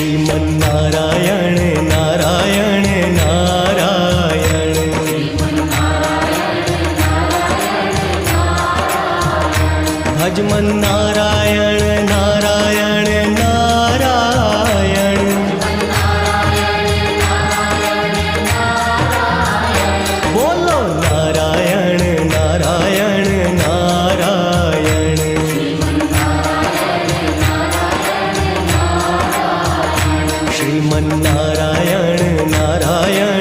श्रीमन्नारायण नारायण नारायण भजमन नारायण नारायण नारायण बोलो नारायण नारायण नारायण श्रीमन्नारायण नारायण